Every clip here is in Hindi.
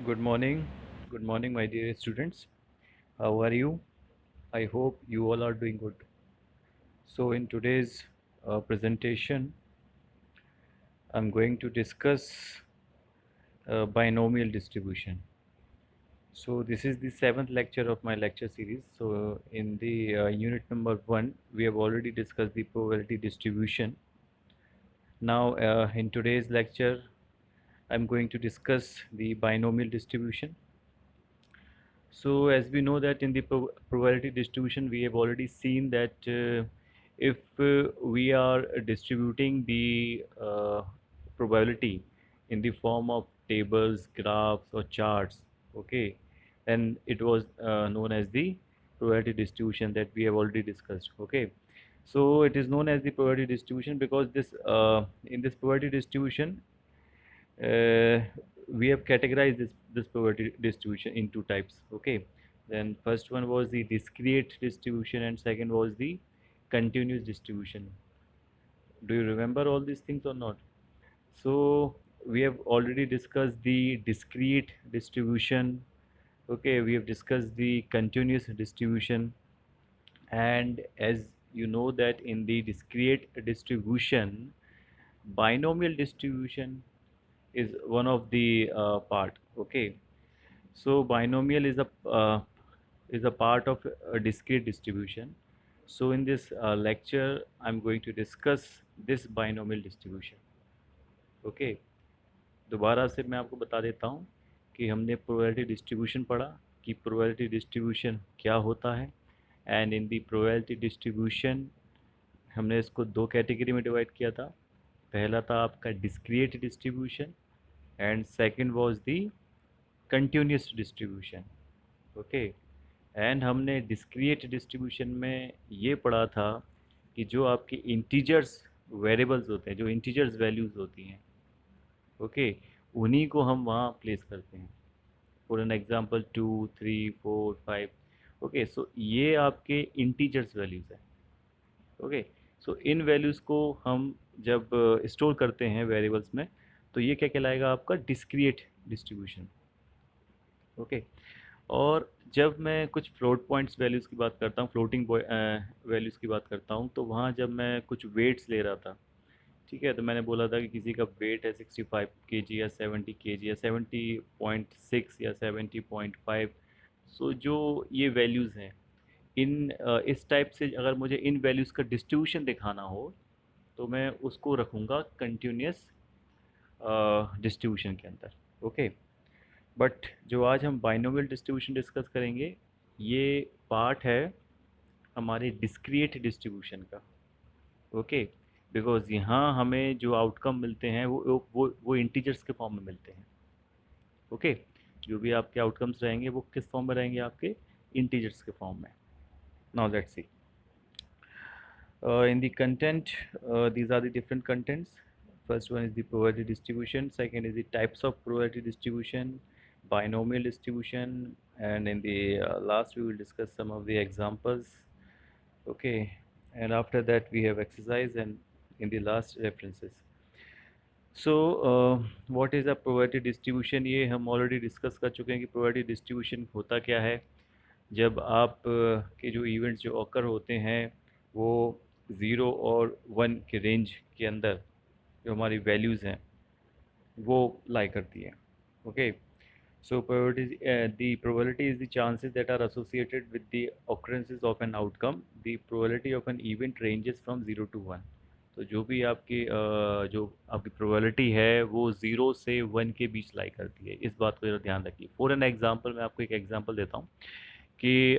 Good morning, my dear students. How are you? I hope you all are doing good. So, in today's presentation, I'm going to discuss binomial distribution. So, this is the seventh lecture of my lecture series. So, in the unit number one, we have already discussed the probability distribution. Now, in today's lecture, I'm going to discuss the binomial distribution. So as we know that in the probability distribution, we have already seen that if we are distributing the probability in the form of tables, graphs, or charts, okay, then it was known as the probability distribution that we have already discussed. Okay, so it is known as the probability distribution because this in this probability distribution uh, we have categorized this probability distribution in two types. Okay, then first one was the discrete distribution and second was the continuous distribution. Do you remember all these things or not? So we have already discussed the discrete distribution. Okay, we have discussed the continuous distribution, and as you know that in the discrete distribution, binomial distribution is one of the part. Okay, so binomial is a part of a discrete distribution. So in this lecture, I'm going to discuss this binomial distribution. Okay, दोबारा से मैं आपको बता देता हूँ कि हमने प्रोबेबिलिटी डिस्ट्रीब्यूशन पढ़ा कि प्रोबेबिलिटी डिस्ट्रीब्यूशन क्या होता है and in the probability distribution हमने इसको दो कैटेगरी में डिवाइड किया था. पहला था आपका discrete distribution and second was the continuous distribution. Okay, and हमने डिस्क्रिएट डिस्ट्रीब्यूशन में ये पढ़ा था कि जो आपके इंटीजर्स वेरिएबल्स होते हैं, जो इंटीजर्स वैल्यूज़ होती हैं, ओके, उन्हीं को हम वहाँ प्लेस करते हैं. For an example 2, 3, 4, 5. ओके, सो ये आपके इंटीजर्स वैल्यूज़ हैं. ओके, सो इन वैल्यूज़ को हम जब स्टोर करते हैं वेरिएबल्स में, तो ये क्या कहलाएगा आपका डिस्क्रिएट डिस्ट्रीब्यूशन. ओके, और जब मैं कुछ फ्लोट पॉइंट्स वैल्यूज़ की बात करता हूँ, फ्लोटिंग वैल्यूज़ की बात करता हूँ, तो वहाँ जब मैं कुछ वेट्स ले रहा था, ठीक है, तो मैंने बोला था कि किसी का वेट है 65 kg या 70 kg या 70.6 या 70.5. सो जो ये वैल्यूज़ हैं, इन इस टाइप से अगर मुझे इन वैल्यूज़ का डिस्ट्रीब्यूशन दिखाना हो, तो मैं उसको रखूँगा कंटिन्यूस डिस्ट्रीब्यूशन के अंदर. ओके, बट जो आज हम बाइनोमियल डिस्ट्रीब्यूशन डिस्कस करेंगे, ये पार्ट है हमारे डिस्क्रिएट डिस्ट्रीब्यूशन का. ओके, बिकॉज यहाँ हमें जो आउटकम मिलते हैं वो इंटीजर्स के फॉर्म में मिलते हैं. ओके, जो भी आपके आउटकम्स रहेंगे वो किस फॉर्म में रहेंगे, आपके इंटीजर्स के फॉर्म में. Now let's see in the content, these are the different contents. First one is the probability distribution, second is the types of probability distribution, binomial distribution, and in the last we will discuss some of the examples. Okay, and after that we have exercise and in the last references. So what is a probability distribution, ये हम ऑलरेडी डिस्कस कर चुके हैं कि प्रोबेबिलिटी डिस्ट्रीब्यूशन होता क्या है. जब आप के जो इवेंट्स जो ऑकर होते हैं वो 0 और 1 के रेंज के अंदर जो हमारी वैल्यूज़ हैं वो लाई करती हैं. Okay, so probability is the chances that are associated with the occurrences of an outcome. The probability of an event ranges from 0 to 1. तो जो भी आपकी जो आपकी प्रोबेबिलिटी है वो 0 से 1 के बीच लाई करती है. इस बात को ज़रा ध्यान रखिए. फॉर एन एग्जांपल, मैं आपको एक एग्जांपल देता हूँ कि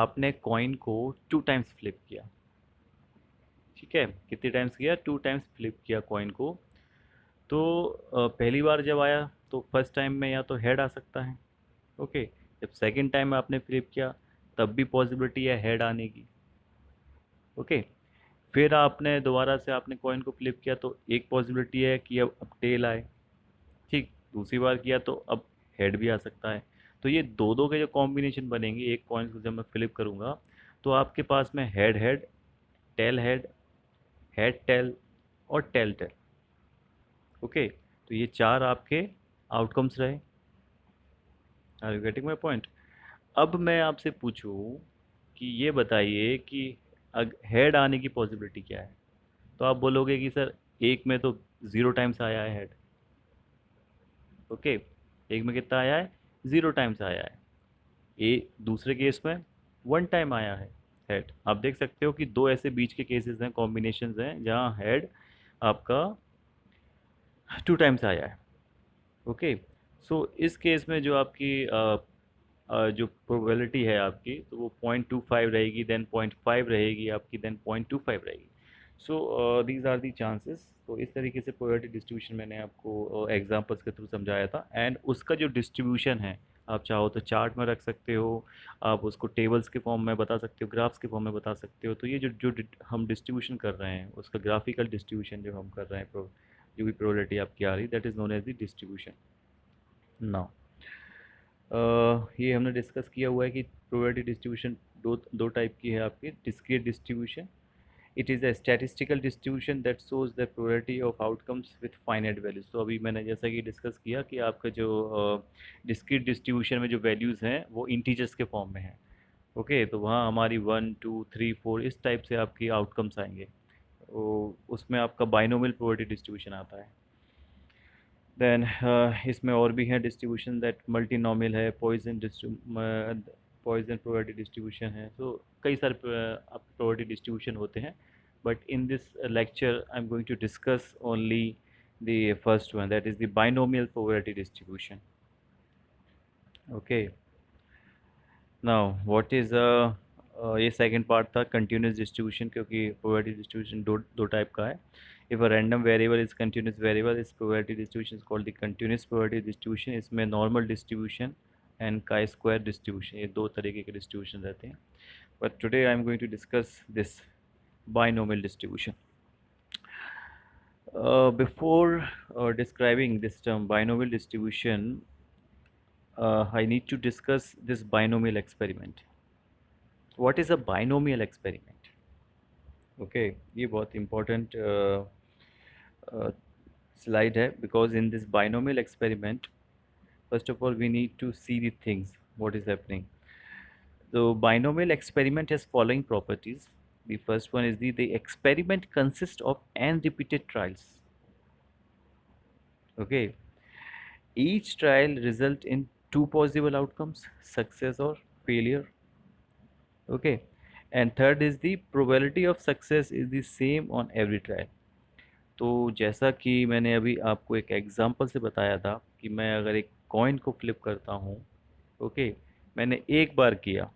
आपने कॉइन को 2 टाइम्स फ्लिप किया. ठीक है, कितने टाइम्स किया, 2 टाइम्स फ्लिप किया कॉइन को. तो पहली बार जब आया तो फर्स्ट टाइम में या तो हेड आ सकता है. ओके, जब सेकंड टाइम आपने फ्लिप किया तब भी पॉसिबिलिटी है हेड आने की. ओके, फिर आपने दोबारा से आपने कॉइन को फ्लिप किया तो एक पॉसिबिलिटी है कि अब टेल आए. ठीक, दूसरी बार किया तो अब हेड भी आ सकता है. तो ये दो दो के जो कॉम्बिनेशन बनेंगे एक कॉइन को जब मैं फ्लिप करूँगा, तो आपके पास में head head, tail head, head tail और टेल टेल. ओके, तो ये चार आपके आउटकम्स रहे. Are you getting my point? अब मैं आपसे पूछूं कि ये बताइए कि हेड आने की पॉसिबिलिटी क्या है, तो आप बोलोगे कि सर एक में तो 0 टाइम्स आया है हेड। ओके, एक में कितना आया है? 0 टाइम्स आया है। दूसरे केस में 1 टाइम आया है हेड। आप देख सकते हो कि दो ऐसे बीच के केसेस हैं, कॉम्बिनेशंस हैं, जहाँ हेड आपका 2 टाइम्स आया है। ओके, सो इस केस में जो आपकी जो प्रोबेबिलिटी है आपकी, तो वो 0.25 रहेगी, देन 0.5 रहेगी आपकी, देन 0.25 रहेगी। So these are the chances. तो इस तरीके से प्रोबेबिलिटी डिस्ट्रीब्यूशन मैंने आपको एग्जांपल्स के थ्रू समझाया था, एंड उसका जो डिस्ट्रीब्यूशन है आप चाहो तो चार्ट में रख सकते हो, आप उसको टेबल्स के फॉर्म में बता सकते हो, ग्राफ्स के फॉर्म में बता सकते हो। तो ये जो जो हम डिस्ट्रीब्यूशन कर रहे हैं, उसका ग्राफिकल डिस्ट्रीब्यूशन जो हम कर रहे हैं, जो भी प्रोबेबिलिटी आपकी आ रही, that is known as the distribution. Now ये हमने डिस्कस किया हुआ है कि प्रोबेबिलिटी डिस्ट्रीब्यूशन दो दो टाइप की है आपकी। Discrete distribution, it is a statistical distribution that shows the probability of outcomes with finite values. तो अभी मैंने जैसा कि डिस्कस किया कि आपका जो डिस्क्रीट डिस्ट्रीब्यूशन में जो वैल्यूज़ हैं वो इंटीजर्स के फॉर्म में है। ओके, तो वहाँ हमारी 1 2 3 4 इस टाइप से आपकी आउटकम्स आएंगे। उसमें आपका बाइनोमियल प्रोबेबिलिटी डिस्ट्रीब्यूशन आता है। देन इसमें और भी है डिस्ट्रीब्यूशन, दैट मल्टीनोमियल है, पॉइजन प्रोबेबिलिटी डिस्ट्रीब्यूशन है। तो कई सारे आपके प्रोबेबिलिटी डिस्ट्रीब्यूशन होते हैं, but in this lecture I am going to discuss only the first one, that is the binomial probability distribution. Okay, now what is ये सेकंड पार्ट था कंटिन्यूस डिस्ट्रीब्यूशन, क्योंकि प्रोबेबिलिटी डिस्ट्रीब्यूशन दो टाइप का है। If a random variable is continuous variable, इस probability distribution is called the continuous probability distribution. इसमें normal distribution and chi square distribution, ये दो तरीके के डिस्ट्रीब्यूशन रहते हैं। But today I am going to discuss this binomial distribution. Before describing this term binomial distribution, I need to discuss this binomial experiment. What is a binomial experiment? Okay, ये बहुत important slide है, because in this binomial experiment, first of all we need to see the things what is happening. The binomial experiment has following properties. The first one is the experiment consists of n repeated trials. Okay, each trial result in two possible outcomes, success or failure. Okay, and third is the probability of success is the same on every trial. तो जैसा कि मैंने अभी आपको एक एग्जांपल से बताया था कि मैं अगर एक कॉइन को फ्लिप करता हूँ, ओके, मैंने एक बार किया,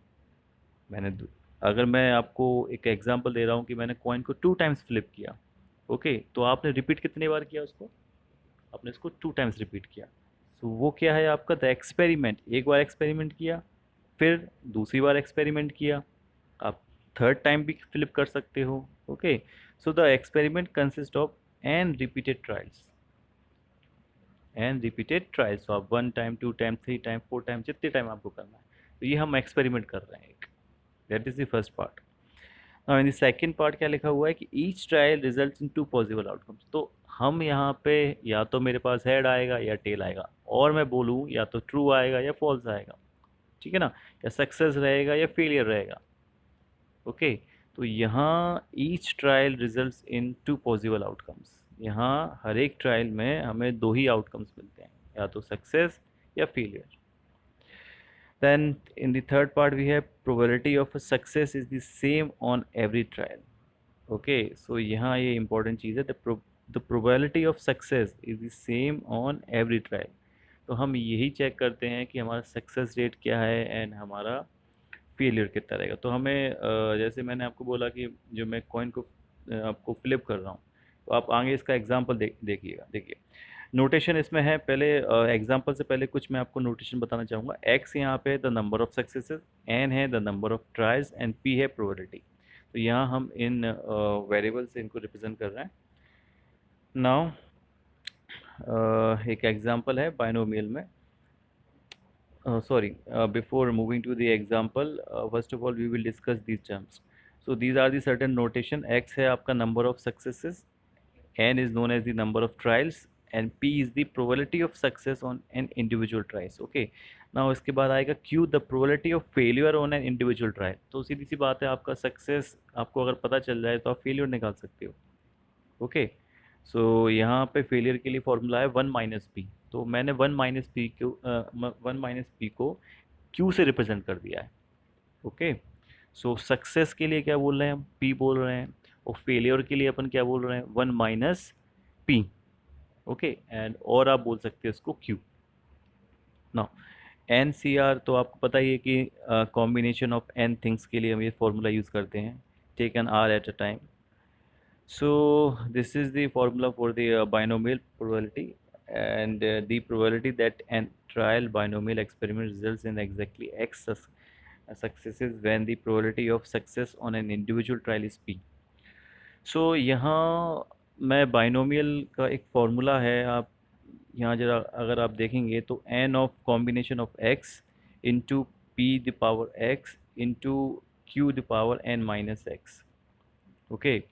मैंने अगर मैं आपको एक एग्जांपल दे रहा हूँ कि मैंने कॉइन को 2 टाइम्स फ्लिप किया, ओके, तो आपने रिपीट कितनी बार किया उसको? आपने इसको 2 टाइम्स रिपीट किया। सो वो क्या है आपका? द एक्सपेरिमेंट, एक बार एक्सपेरिमेंट किया, फिर दूसरी बार एक्सपेरिमेंट किया, आप थर्ड टाइम भी फ्लिप कर सकते हो। Okay, so the experiment consist of n repeated trials, n repeated trials. तो आप 1 टाइम 2 टाइम 3 टाइम 4 टाइम जितने टाइम आपको करना है, तो ये हम एक्सपेरिमेंट कर रहे हैं एक। That is the first part. Now in the second part क्या लिखा हुआ है कि each trial result in two possible outcomes. तो हम यहाँ पे या तो मेरे पास हेड आएगा या टेल आएगा, और मैं बोलूँ या तो ट्रू आएगा या फॉल्स आएगा, ठीक है ना, या सक्सेस रहेगा या फेलियर रहेगा। ओके, तो यहाँ each trial results in two possible outcomes, यहाँ हर एक ट्रायल में हमें दो ही आउटकम्स मिलते हैं, या तो सक्सेस या failure. Then in the third part we have probability of a success is the same on every trial. Okay, so यहाँ ये important चीज़ है, the probability of success is the same on every trial. तो हम यही चेक करते हैं कि हमारा सक्सेस रेट क्या है एंड हमारा फेलियर कितना रहेगा। तो हमें जैसे मैंने आपको बोला कि जो मैं कॉइन को आपको फ्लिप कर रहा हूँ, तो आप आगे इसका एग्जांपल देखिएगा। देखिए नोटेशन इसमें है, पहले एग्जांपल से पहले कुछ मैं आपको नोटेशन बताना चाहूँगा। एक्स यहाँ पे the number of successes, n है the number of trials, and p है प्रोबेबिलिटी। तो यहाँ हम इन वेरिएबल से इनको रिप्रेजेंट कर रहे हैं। नाउ एक एग्जांपल है बाइनोमियल में। Before moving to the example, first of all we will discuss these terms. So these are the certain notation. X है आपका number of successes, n is known as the number of trials, and P is the probability of success on an individual tries. Okay, now इसके बाद आएगा Q the probability of failure on an individual trial. तो सीधी सी बात है, आपका सक्सेस आपको अगर पता चल जाए तो आप फेलियर निकाल सकते हो। ओके, सो यहाँ पे फेलियर के लिए फॉर्मूला है 1 - p। तो मैंने 1 - p को Q से रिप्रेजेंट कर दिया है। ओके, सो सक्सेस के लिए क्या बोल रहे हैं हम, P बोल रहे हैं, और फेलियर के लिए अपन क्या बोल रहे हैं, 1 - p। ओके, एंड और आप बोल सकते हैं उसको Q। नाउ NCR तो आपको पता ही है कि कॉम्बिनेशन ऑफ n थिंग्स के लिए हम ये फॉर्मूला यूज़ करते हैं, take n R at a time. So this is the formula for the binomial probability, and the probability that an trial binomial experiment results in exactly x successes when the probability of success on an individual trial is p. So यहाँ मैं binomial का एक फॉर्मूला है, आप यहाँ जरा अगर आप देखेंगे तो n of combination of x into p the power x into q the power n minus x। Okay,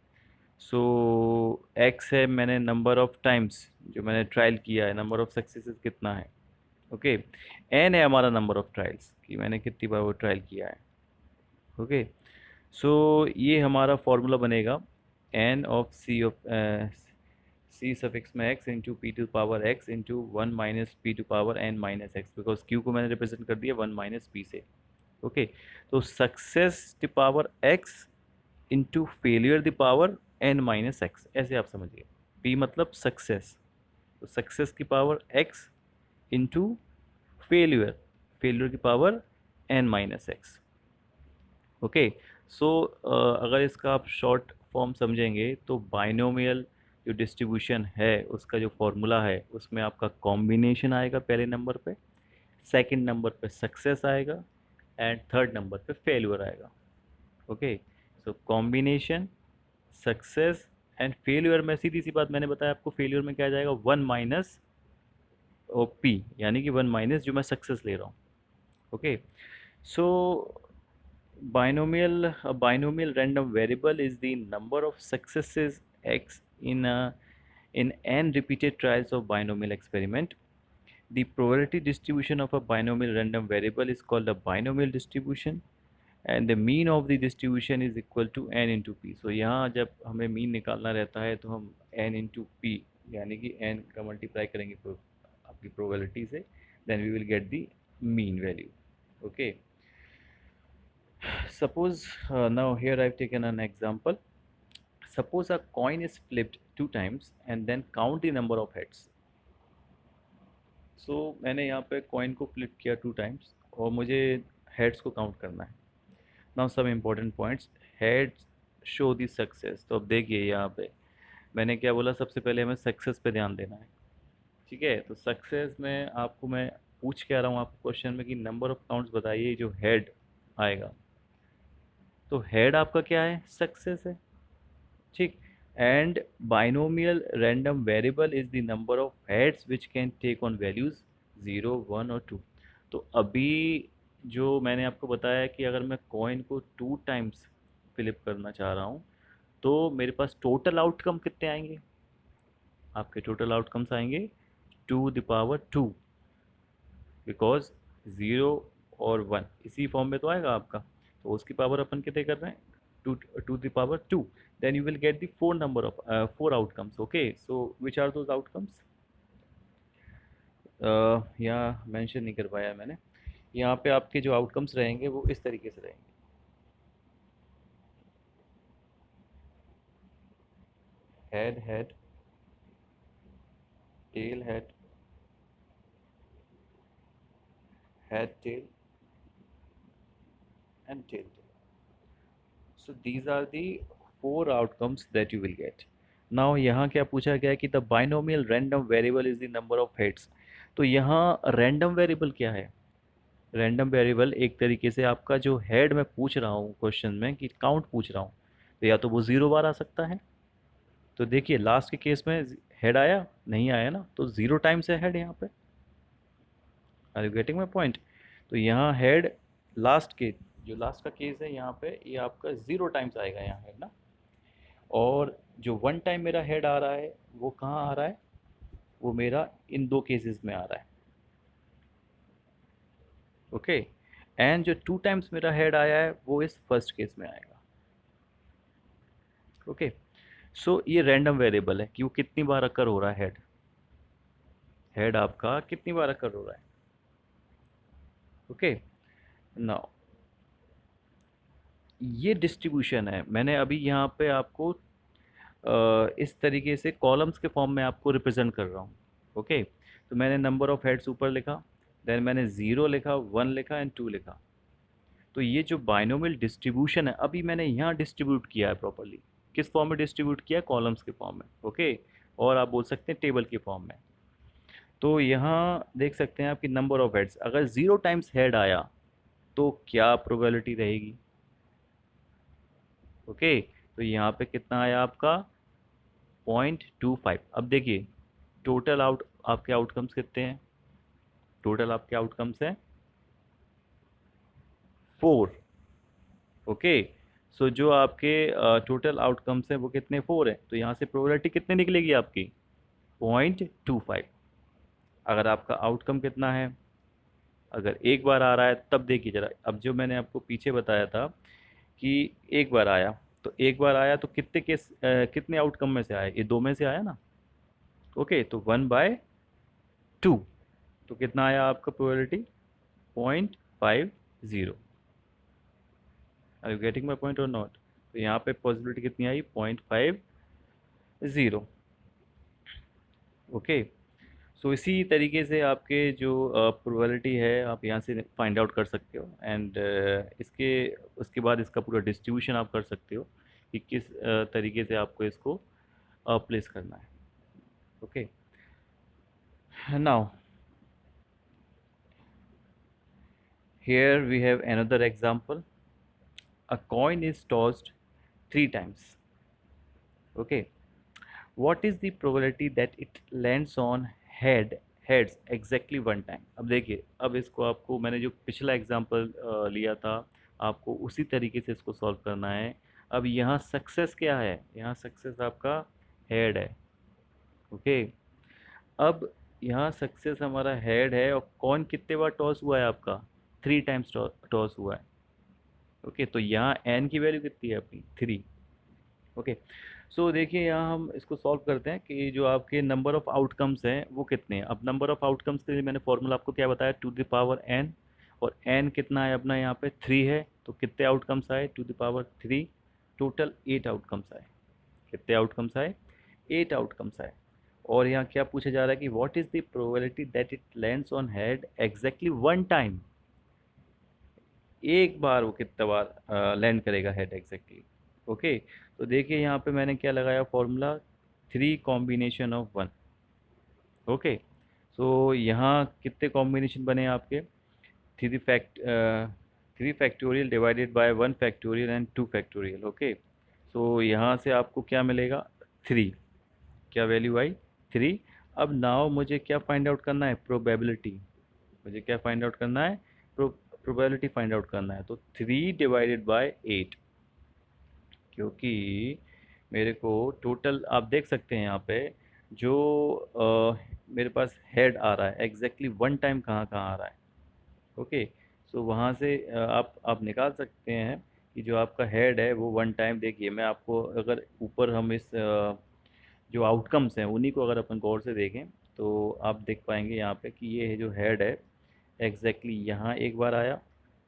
so x है मैंने नंबर ऑफ टाइम्स जो मैंने ट्रायल किया है, नंबर ऑफ सक्सेसेस कितना है। ओके, एन है हमारा नंबर ऑफ ट्रायल्स कि मैंने कितनी बार वो ट्रायल किया है। ओके, सो ये हमारा फॉर्मूला बनेगा एन ऑफ सी सफिक्स में x into p to power x into 1 - p to power n - x, because q को मैंने रिप्रेजेंट कर दिया 1 - p से। ओके, तो success the power x into failure the power n - x, ऐसे आप समझिए। p मतलब सक्सेस, तो सक्सेस की power x into failure, failure की पावर n - x। ओके, सो अगर इसका आप शॉर्ट फॉर्म समझेंगे तो बाइनोमियल जो डिस्ट्रीब्यूशन है उसका जो फॉर्मूला है उसमें आपका कॉम्बिनेशन आएगा पहले नंबर पे, सेकंड नंबर पे सक्सेस आएगा, एंड थर्ड नंबर पे फेलियर आएगा। Okay, so combination, success and failure में सीधी सी बात मैंने बताया आपको, फेलियर में क्या आ जाएगा 1 - p, यानी कि 1 - जो मैं सक्सेस ले रहा हूँ। Okay, so binomial random variable is the number of successes x in n repeated trials of binomial experiment. The probability distribution of a binomial random variable is called a binomial distribution, and the mean of the distribution is equal to n into p. So यहाँ जब हमें मीन निकालना रहता है तो हम n इंटू पी यानी कि n का मल्टीप्लाई करेंगे आपकी प्रोबेबिलिटी से, then we will get the mean value. Okay, suppose now here I have taken an example. Suppose a coin is flipped 2 times and then count the number of heads. So मैंने यहाँ पे कॉइन को फ्लिप किया 2 times और मुझे हेड्स को काउंट करना है। Now some important points, head show the success. तो अब देखिए यहाँ पे मैंने क्या बोला, सबसे पहले हमें सक्सेस पे ध्यान देना है। ठीक है, तो सक्सेस में आपको मैं पूछ क्या रहा हूँ आपको क्वेश्चन में कि नंबर ऑफ काउंट्स बताइए जो हेड आएगा, तो हेड आपका क्या है, सक्सेस है। ठीक, and binomial random variable is the number of heads which can take on values 0, 1 और 2। तो अभी जो मैंने आपको बताया कि अगर मैं कॉइन को 2 times फ्लिप करना चाह रहा हूँ तो मेरे पास टोटल आउटकम कितने आएंगे, आपके टोटल आउटकम्स आएंगे 2 द पावर 2, बिकॉज 0 और 1 इसी फॉर्म में तो आएगा आपका, तो उसकी पावर अपन कितने कर रहे हैं, 2 the power 2। then you will get the four outcomes। okay, so which are those outcomes, यहाँ मेंशन नहीं कर पाया मैंने। यहाँ पे आपके जो आउटकम्स रहेंगे वो इस तरीके से रहेंगे, head head, tail head, head tail and tail tail। so these are the 4 outcomes that you will get। now यहाँ क्या पूछा गया है कि the binomial random variable is the number of heads। तो यहाँ random variable क्या है, रैंडम वेरिएबल एक तरीके से आपका जो हेड में पूछ रहा हूँ क्वेश्चन में कि काउंट पूछ रहा हूँ, तो या तो वो 0 बार आ सकता है। तो देखिए लास्ट के केस में हेड आया नहीं आया ना, तो 0 times है हेड यहाँ पे। Are you getting my point. तो यहाँ हेड लास्ट के, जो लास्ट का केस है यहाँ पे, ये आपका 0 times आएगा यहाँ हेड ना, और जो 1 time मेरा हेड आ रहा है वो कहाँ आ रहा है, वो मेरा इन दो केसेस में आ रहा है। ओके, एंड जो 2 टाइम्स मेरा हेड आया है वो इस फर्स्ट केस में आएगा। ओके, सो ये रैंडम वेरिएबल है कि वो कितनी बार अकर हो रहा है, हेड हेड आपका कितनी बार अकर हो रहा है। ओके, नाउ ये डिस्ट्रीब्यूशन है, मैंने अभी यहाँ पे आपको इस तरीके से कॉलम्स के फॉर्म में आपको रिप्रेजेंट कर रहा हूँ। ओके, तो मैंने नंबर ऑफ हेड्स ऊपर लिखा, देन मैंने 0 लिखा, 1 लिखा एंड 2 लिखा। तो ये जो बाइनोमियल डिस्ट्रीब्यूशन है अभी मैंने यहाँ डिस्ट्रीब्यूट किया है प्रॉपरली। किस फॉर्म में डिस्ट्रीब्यूट किया है? कॉलम्स के फॉर्म में। ओके, और आप बोल सकते हैं टेबल के फॉर्म में। तो यहाँ देख सकते हैं आपकी नंबर ऑफ हेड्स, अगर 0 टाइम्स हेड आया तो क्या प्रोबेबिलिटी रहेगी? ओके, तो यहाँ पे कितना आया आपका? 0.25। अब देखिए टोटल आपके आउटकम्स कितने हैं? टोटल आपके आउटकम्स हैं 4। ओके, सो जो आपके टोटल आउटकम्स हैं वो कितने? 4 हैं। तो यहाँ से प्रोबेबिलिटी कितनी निकलेगी आपकी? 0.25। अगर आपका आउटकम कितना है, अगर एक बार आ रहा है, तब देखिए जरा, अब जो मैंने आपको पीछे बताया था कि एक बार आया, तो एक बार आया तो कितने केस कितने आउटकम में से आया? ये दो में से आया ना। ओके, तो 1/2। तो कितना आया आपका probability? 0.50। Are you getting my point और नॉट? तो यहाँ पे पॉसिबिलिटी कितनी आई? 0.50। ओके, सो इसी तरीके से आपके जो प्रोबेबिलिटी है आप यहाँ से फाइंड आउट कर सकते हो, एंड इसके उसके बाद इसका पूरा डिस्ट्रीब्यूशन आप कर सकते हो कि किस तरीके से आपको इसको प्लेस करना है। Okay, now here we have another example. A coin is tossed 3 times. Okay, what is the probability that it lands on heads exactly 1 time? अब देखिए, अब इसको आपको मैंने जो पिछला एग्जांपल लिया था, आपको उसी तरीके से इसको सॉल्व करना है। अब यहाँ सक्सेस क्या है? यहाँ सक्सेस आपका हेड है। ओके, अब यहाँ सक्सेस हमारा हेड है, और कौन कितने बार टॉस हुआ है आपका? 3 टाइम्स टॉस हुआ है। ओके, तो यहाँ एन की वैल्यू कितनी है अपनी? 3। ओके, सो देखिए यहाँ हम इसको सॉल्व करते हैं कि जो आपके नंबर ऑफ आउटकम्स हैं वो कितने हैं। अब नंबर ऑफ आउटकम्स के लिए मैंने फॉर्मूला आपको क्या बताया? टू द पावर एन, और एन कितना है अपना? यहाँ पे 3 है, तो कितने आउटकम्स आए? To the power 3। Total 8 outcomes आए। कितने आउटकम्स आए? 8 आउटकम्स आए। और यहाँ क्या पूछा जा रहा है कि what is the probability that it lands on head exactly 1 time? एक बार वो कितना बार लैंड करेगा हेड एग्जैक्टली? ओके, तो देखिए यहाँ पे मैंने क्या लगाया formula? 3 combination of 1। Okay, so यहाँ कितने कॉम्बिनेशन बने आपके? 3 factorial divided by 1 factorial and 2 factorial. Okay, so यहाँ से आपको क्या मिलेगा? 3। क्या वैल्यू आई? 3। अब नाउ मुझे क्या फाइंड आउट करना है? प्रोबेबिलिटी। मुझे क्या फाइंड आउट करना है? प्रोबेबिलिटी फाइंड आउट करना है। तो 3 डिवाइडेड बाय 8, क्योंकि मेरे को टोटल आप देख सकते हैं यहाँ पे जो मेरे पास हेड आ रहा है एग्जैक्टली 1 टाइम कहाँ कहाँ आ रहा है। ओके, सो वहाँ से आप निकाल सकते हैं कि जो आपका हेड है वो 1 टाइम। देखिए मैं आपको, अगर ऊपर हम इस जो आउटकम्स हैं उन्हीं को अगर अपन गौर से देखें तो आप देख पाएंगे यहाँ पे कि ये जो हेड है एग्जैक्टली यहाँ एक बार आया,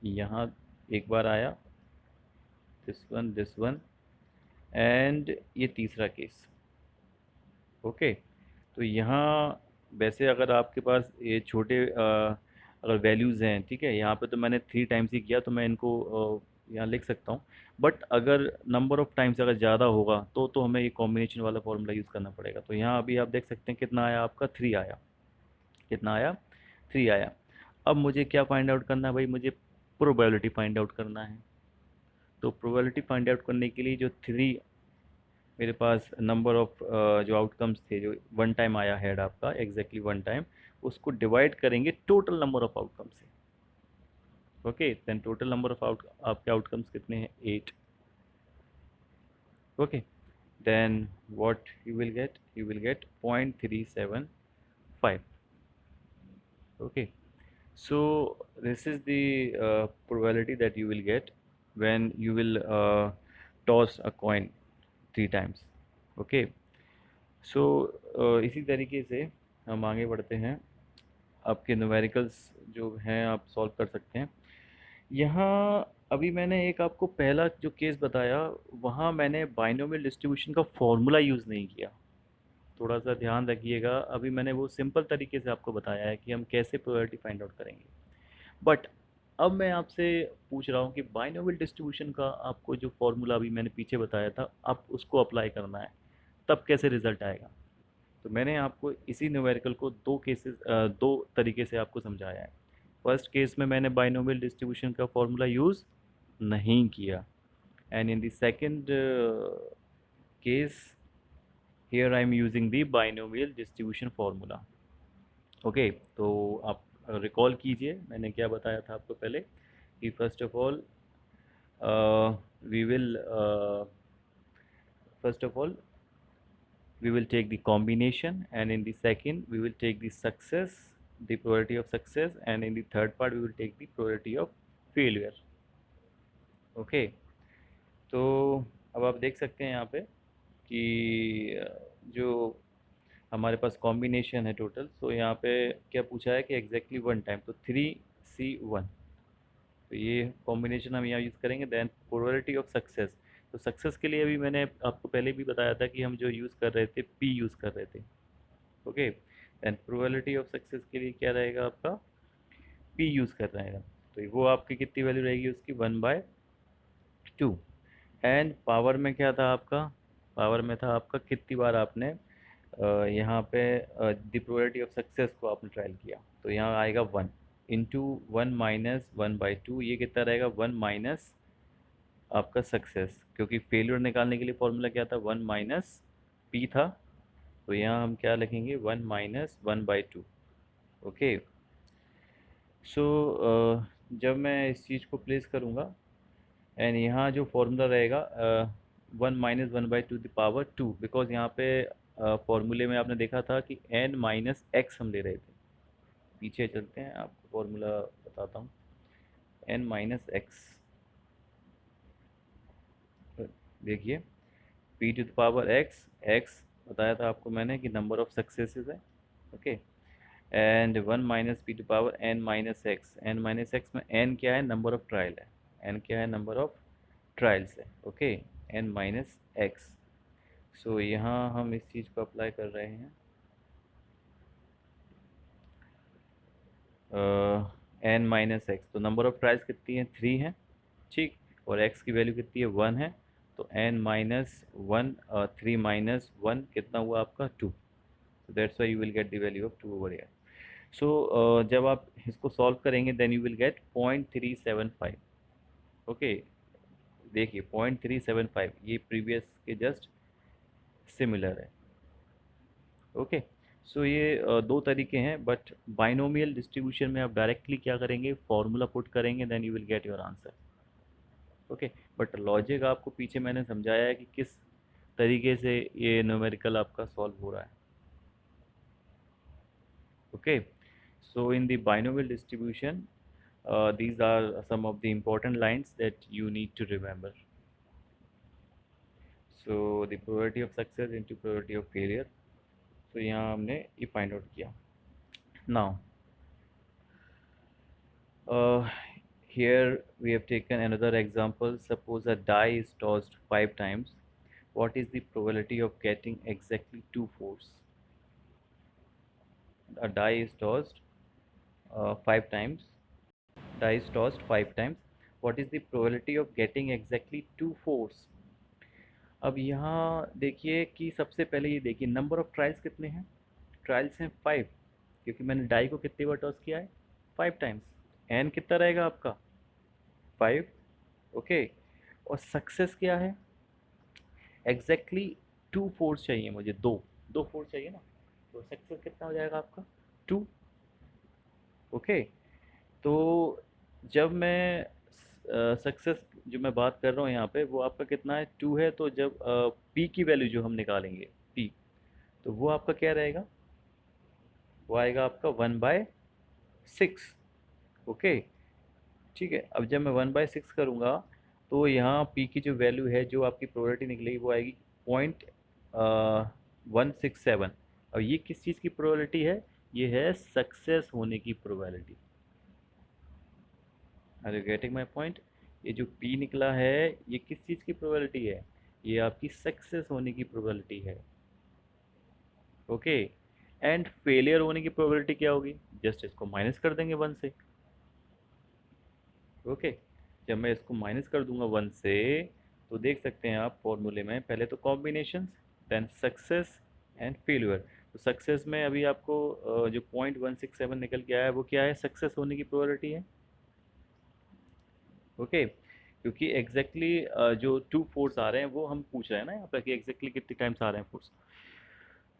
यहाँ एक बार आया, दिस वन एंड ये तीसरा केस। ओके, तो यहाँ वैसे अगर आपके पास ये छोटे अगर वैल्यूज़ हैं, ठीक है, यहाँ पे तो मैंने 3 टाइम्स ही किया तो मैं इनको यहाँ लिख सकता हूँ। बट अगर नंबर ऑफ टाइम्स अगर ज़्यादा होगा तो हमें ये कॉम्बिनेशन वाला फॉर्मूला यूज़ करना पड़ेगा। तो यहाँ अभी आप देख सकते हैं कितना आया आपका? 3 आया। कितना आया? 3 आया। अब मुझे क्या फाइंड आउट करना है भाई? मुझे प्रोबेबिलिटी फाइंड आउट करना है। तो प्रोबेबिलिटी फाइंड आउट करने के लिए जो 3 मेरे पास नंबर ऑफ जो आउटकम्स थे, जो 1 टाइम आया हेड आपका एग्जैक्टली 1 टाइम, उसको डिवाइड करेंगे टोटल नंबर ऑफ आउटकम से। Okay, then total number of आपके आउटकम्स कितने हैं? 8। Okay, then what you will get? You will get 0.37 5. Okay, so this is the probability that you will get when you will toss a coin 3 times. Okay, so इसी तरीके से हम आगे बढ़ते हैं। आपके न्यूमेरिकल्स जो हैं आप सॉल्व कर सकते हैं। यहाँ अभी मैंने एक आपको पहला जो केस बताया, वहाँ मैंने बाइनोमियल डिस्ट्रीब्यूशन का फॉर्मूला यूज़ नहीं किया। थोड़ा सा ध्यान रखिएगा, अभी मैंने वो सिंपल तरीके से आपको बताया है कि हम कैसे प्रोबेबिलिटी फाइंड आउट करेंगे। बट अब मैं आपसे पूछ रहा हूँ कि बाइनोमियल डिस्ट्रीब्यूशन का आपको जो फॉर्मूला अभी मैंने पीछे बताया था, आप उसको अप्लाई करना है, तब कैसे रिजल्ट आएगा। तो मैंने आपको इसी न्यूमेरिकल को दो तरीके से आपको समझाया है। फर्स्ट केस में मैंने बाइनोमियल डिस्ट्रीब्यूशन का फॉर्मूला यूज़ नहीं किया, and in the second case here I am using the binomial distribution formula. Okay, तो आप रिकॉल कीजिए मैंने क्या बताया था आपको पहले कि first of all we will first of all we will take the combination, and in the second we will take the success, the probability of success, and in the third part we will take the probability of failure. Okay, तो अब आप देख सकते हैं यहाँ पे कि जो हमारे पास कॉम्बिनेशन है टोटल, तो यहाँ पे क्या पूछा है कि एग्जैक्टली 1 टाइम, तो 3C1, तो ये कॉम्बिनेशन हम यहाँ यूज़ करेंगे। देन प्रोबेबिलिटी ऑफ सक्सेस, तो सक्सेस के लिए अभी मैंने आपको पहले भी बताया था कि हम जो यूज़ कर रहे थे P यूज़ कर रहे थे। Okay, then probability of success के लिए क्या रहेगा आपका, P यूज़ कर रहेगा, तो वो आपकी कितनी वैल्यू रहेगी उसकी 1/2। एंड पावर में क्या था आपका, पावर में था आपका कितनी बार आपने यहाँ पे द प्रोबेबिलिटी ऑफ सक्सेस को आपने ट्रायल किया, तो यहाँ आएगा 1 इंटू 1 - 1/2, ये कितना रहेगा 1 माइनस आपका सक्सेस, क्योंकि फेलियर निकालने के लिए फॉर्मूला क्या था 1 माइनस पी था, तो यहाँ हम क्या लिखेंगे 1 - 1/2। ओके, सो जब मैं इस चीज़ को प्लेस करूँगा, एंड यहाँ जो फॉर्मूला रहेगा 1 - 1/2 बिकॉज यहाँ पे फॉर्मूले में आपने देखा था कि n - x हम ले रहे थे। पीछे चलते हैं, आपको फॉर्मूला बताता हूँ। n - x, देखिए p⁴x, x बताया था आपको मैंने कि नंबर ऑफ सक्सेसेस है। Okay, and 1 - p⁴n - x, n - x में n क्या है, नंबर ऑफ ट्रायल है, n क्या है, नंबर ऑफ ट्रायल्स है। ओके, n - x, सो यहाँ हम इस चीज़ को अप्लाई कर रहे हैं, n - x, तो नंबर ऑफ ट्रायल्स कितनी है 3 है, ठीक, और x की वैल्यू कितनी है 1 है, तो n-1 3 - 1 कितना हुआ आपका 2, so that's why you will get the value of 2 over here. So जब आप इसको सॉल्व करेंगे then you will get 0.375. Okay, देखिए 0.375 ये प्रीवियस के जस्ट सिमिलर है। ओके, सो ये दो तरीके हैं, बट बाइनोमियल डिस्ट्रीब्यूशन में आप डायरेक्टली क्या करेंगे, फॉर्मूला पुट करेंगे, then you will get your answer. Okay, but logic आपको पीछे मैंने समझाया है कि किस तरीके से ये न्यूमेरिकल आपका सॉल्व हो रहा है। Okay, so in the binomial distribution, these are some of the important lines that you need to remember. So the probability of success into probability of failure, so यहाँ हमने ये find out किया। Now here we have taken another example. Suppose a die is tossed 5 times. What is the probability of getting exactly 2 fours? A die is tossed 5 times. Die is tossed 5 times. What is the probability of getting exactly 2 fours? अब यहाँ देखिए कि सबसे पहले ये देखिए नंबर ऑफ ट्रायल्स कितने हैं, ट्रायल्स हैं 5, क्योंकि मैंने डाई को कितनी बार टॉस किया है 5 टाइम्स। एन कितना रहेगा आपका 5। ओके, और सक्सेस क्या है, एग्जैक्टली 2 फोर्स चाहिए मुझे, दो फोर्स चाहिए ना, तो सक्सेस कितना हो जाएगा आपका 2। ओके, तो जब मैं सक्सेस जो मैं बात कर रहा हूँ यहाँ पे वो आपका कितना है 2 है, तो जब पी की वैल्यू जो हम निकालेंगे पी, तो वो आपका क्या रहेगा वो आएगा आपका 1/6। ओके, ठीक है। अब जब मैं 1/6 करूँगा तो यहाँ पी की जो वैल्यू है, जो आपकी प्रोबेबिलिटी निकलेगी, वो आएगी 0.167। अब ये किस चीज़ की प्रोबेबिलिटी है? ये है सक्सेस होने की probability. Are you getting my point? ये जो पी निकला है, ये किस चीज़ की प्रोबेबिलिटी है? ये आपकी सक्सेस होने की प्रोबेबिलिटी है। ओके, एंड फेलियर होने की प्रोबेबिलिटी क्या होगी? जस्ट इसको माइनस कर देंगे 1 से। ओके, जब मैं इसको माइनस कर दूंगा 1 से, तो देख सकते हैं आप फॉर्मूले में पहले तो combinations, then success and failure. तो सक्सेस में अभी आपको जो 0.167 निकल के आया है, वो क्या है? सक्सेस होने की प्रोबेबिलिटी है। ओके, क्योंकि एग्जैक्टली जो 2 फोर्स आ रहे हैं वो हम पूछ रहे हैं ना यहाँ पे, कि एग्जैक्टली कितने टाइम्स आ रहे हैं फोर्स।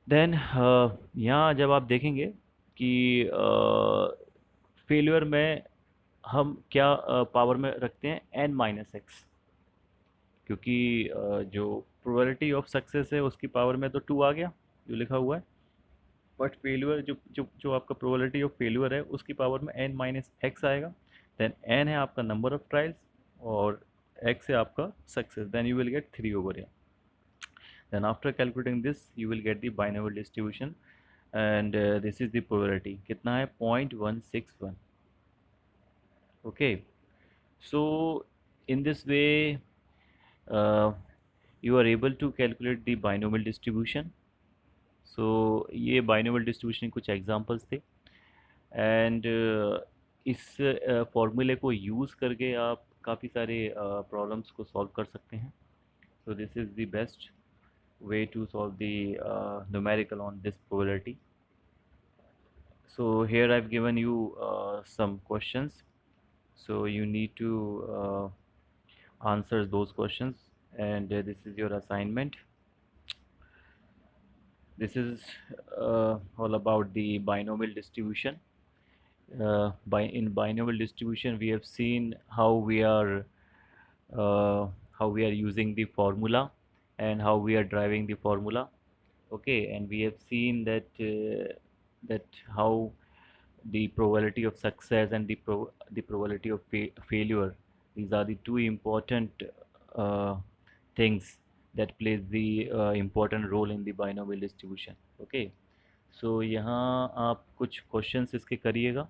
देन यहाँ जब आप देखेंगे कि फेलियर में हम क्या पावर में रखते हैं? n-x, क्योंकि जो प्रोबेबिलिटी ऑफ सक्सेस है उसकी पावर में तो 2 आ गया जो लिखा हुआ है, बट फेलियर जो जो जो आपका प्रोबेबिलिटी ऑफ फेलियर है उसकी पावर में n-x आएगा। देन n है आपका नंबर ऑफ ट्रायल्स, और x है आपका success, then you will get 3/n। then after calculating this you will get the binomial distribution, and this is the probability कितना है? 0.161। okay, so in this way uh, you are able to calculate the binomial distribution। so ये binomial distribution कुछ examples थे, एंड इस फॉर्मूले को यूज़ करके आप काफ़ी सारे प्रॉब्लम्स को सॉल्व कर सकते हैं। so this is the best way to solve the numerical on this probability। so here I've given you some questions, so you need to answer those questions, and this is your assignment। this is all about the binomial distribution। In binomial distribution we have seen uh, how we are using the formula and how we are driving the formula। okay, and we have seen that how the probability of success and the probability of failure, these are the two important uh, things that plays the important role in the binomial distribution। okay, so यहाँ आप कुछ क्वेश्चंस इसके करिएगा,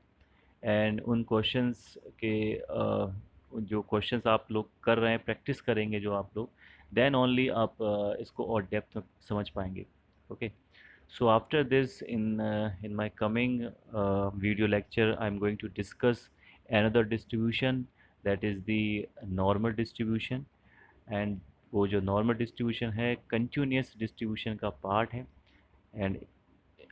एंड उन क्वेश्चंस के जो क्वेश्चंस आप लोग कर रहे हैं, प्रैक्टिस करेंगे जो आप लोग, देन ओनली आप इसको और डेप्थ में समझ पाएंगे। Okay, so after this in my coming video lecture I'm going to discuss another distribution, that is the normal distribution। and वो जो नॉर्मल डिस्ट्रीब्यूशन है कंटिन्यूस डिस्ट्रीब्यूशन का पार्ट है। एंड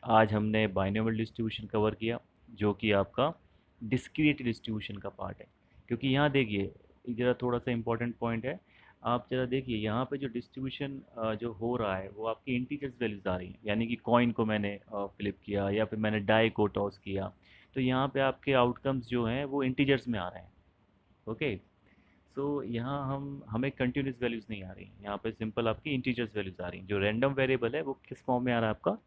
आज हमने बाइनोमियल डिस्ट्रीब्यूशन कवर किया, जो कि आपका डिस्क्रीट डिस्ट्रीब्यूशन का पार्ट है। क्योंकि यहाँ देखिए, ज़रा थोड़ा सा इम्पोर्टेंट पॉइंट है, आप ज़रा देखिए यहाँ पे जो डिस्ट्रीब्यूशन जो हो रहा है वो आपकी इंटीजर्स वैल्यूज़ आ रही हैं, यानी कि कॉइन को मैंने फ्लिप किया या फिर मैंने डाई को टॉस किया, तो यहाँ पे आपके आउटकम्स जो हैं वो इंटीजर्स में आ रहे हैं। ओके, सो यहाँ हमें कंटिन्यूस वैल्यूज़ नहीं आ रही, यहाँ पे सिंपल आपकी इंटीजर्स वैल्यूज़ आ रही हैं। जो रैंडम वेरिएबल है वो किस फॉर्म में आ रहा है? आपका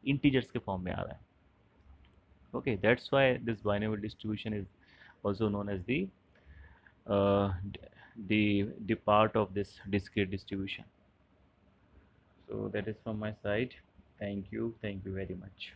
इंटीजर्स के फॉर्म में आ रहा है। okay, that's why this binomial distribution is also known as uh, the part of this discrete distribution। so that is from my side, thank you very much।